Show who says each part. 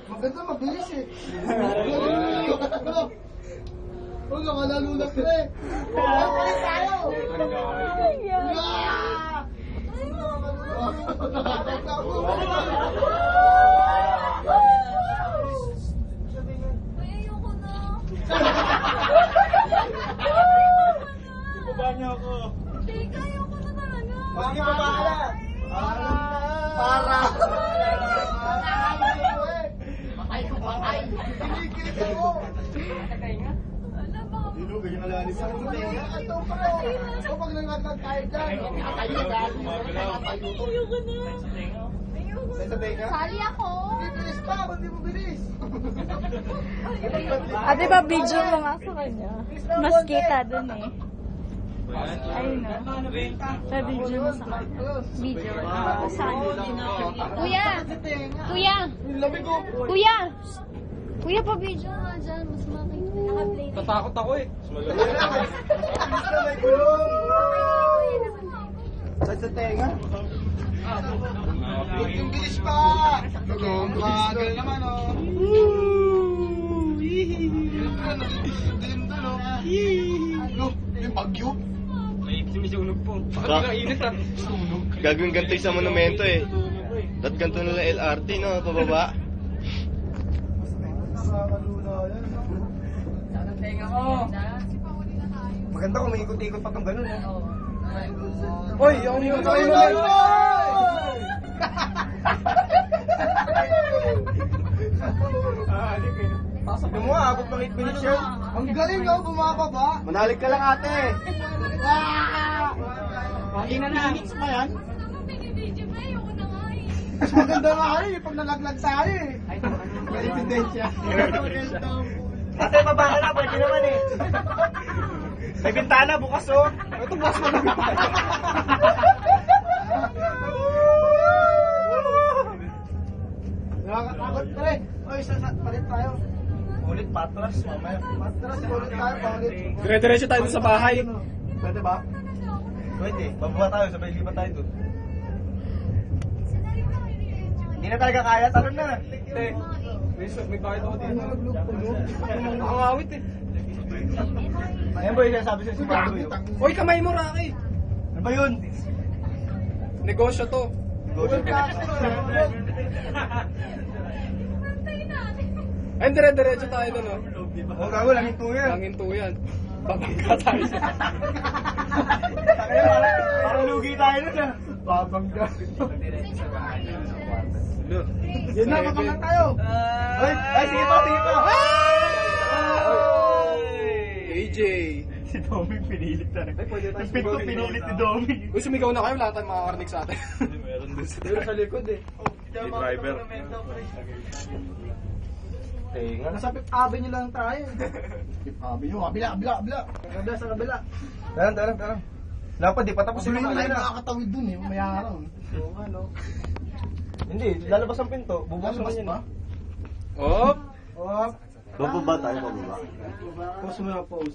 Speaker 1: Maganda, mabilis eh. Huwag ka malalunas ka eh. Huwag tayo.
Speaker 2: Ayoko na.
Speaker 3: Ibaba niyo ako.
Speaker 2: Teka, ayoko na talaga.
Speaker 1: Sige, baba ka na. Para. Patay ko, patay. Kinikilig ako.
Speaker 2: Wala ba?
Speaker 3: Dino, ganyan na lang.
Speaker 1: Ito pa. O pag nangagag tayo dyan. Ayun na.
Speaker 2: Ayoko na. Ayoko na.
Speaker 1: Sa tenga?
Speaker 2: Sali ako.
Speaker 1: Bibilis pa, hindi mo bilis.
Speaker 4: Ate ba, video mo nga sa kanya. Mas kita dun eh. Ayun na. Pa-video mo sa kanya. Video. Saan? Kuya! Kuya!
Speaker 1: Lamig ko.
Speaker 4: Kuya! Kuya, pa-video nga dyan. Mas makita. Naka-play na.
Speaker 3: Tatakot ako eh.
Speaker 1: Bilis na, may gulong. Sa tenga? Yung bilis pa. Bagal naman oh. Dilim dun oh. Ano? Yung bagyo?
Speaker 3: May sumisunog po. Bakit nakainit ah?
Speaker 5: Gagawin ganito sa monumento eh. At ganito nila LRT, no? Pababa.
Speaker 1: Nakakalula yan.
Speaker 3: Maganda kung may ikot-ikot pa kang ganun eh.
Speaker 1: Oy, yung mga kayo na
Speaker 3: Sabi mo abot pang 8 minutes yun.
Speaker 1: ang galing oh, bumababa.
Speaker 3: Manalig ka lang ate.
Speaker 1: Pakinggan na. Mix pa yan.
Speaker 2: Video ba? Ayoko na nga eh.
Speaker 1: Mas maganda nga eh, pag nalaglag tayo eh. May ebidensya.
Speaker 3: Ate, baba ka na. Pwede naman eh. May bintana bukas oh. Ito bukas mo na bintana.
Speaker 1: Nakakatakot pa rin. Oy, palit tayo.
Speaker 3: Ulit patras mamaya.
Speaker 1: Matras, ulit tayo, paulit.
Speaker 3: Dire-diretso tayo sa bahay.
Speaker 1: Pwede ba?
Speaker 3: Pwede. Bababa tayo. Sabay lipat tayo doon. Hindi na talaga kaya. Talo na. May bakit ako dito. Nakangawit eh. Ayan boy, sabi sa'yo si Pablo.
Speaker 6: Uy, kamay mo, Rocky!
Speaker 3: Ano ba yun?
Speaker 6: Negosyo to.
Speaker 3: Negosyo ka.
Speaker 6: Ay, dire-diretso tayo doon, oh.
Speaker 3: Oo, gago, langin to yan.
Speaker 6: Langin to yan. Babangga tayo.
Speaker 3: Parang lugi tayo nun ah. Babangga.
Speaker 1: Yan na, makamang tayo.
Speaker 3: Ay, sige pa, sige pa.
Speaker 6: AJ!
Speaker 3: Si Doming pinilit talaga. Ang pin ko pinilit ni Doming.
Speaker 6: Uy, sumigaw na kayo, wala tayong makakarinig sa atin.
Speaker 3: Meron doon
Speaker 6: sa likod eh.
Speaker 3: Si driver. Tenga.
Speaker 1: Nasa Fifth Avenue lang tayo. Fifth Avenue, kabila. Sa kabila.
Speaker 3: Tarang. Dapat di pa tapos
Speaker 1: Kasi
Speaker 3: yung
Speaker 1: may
Speaker 3: mga
Speaker 1: nakakatawid dun eh, mamaya araw. Oo nga no.
Speaker 3: Hindi, lalabas ang pinto. Bubukas
Speaker 1: Lalabas
Speaker 3: naman yan.
Speaker 1: pa?
Speaker 6: Oh!
Speaker 1: Oo.
Speaker 3: Bababa tayo, bababa.
Speaker 1: Pause mo na, pause.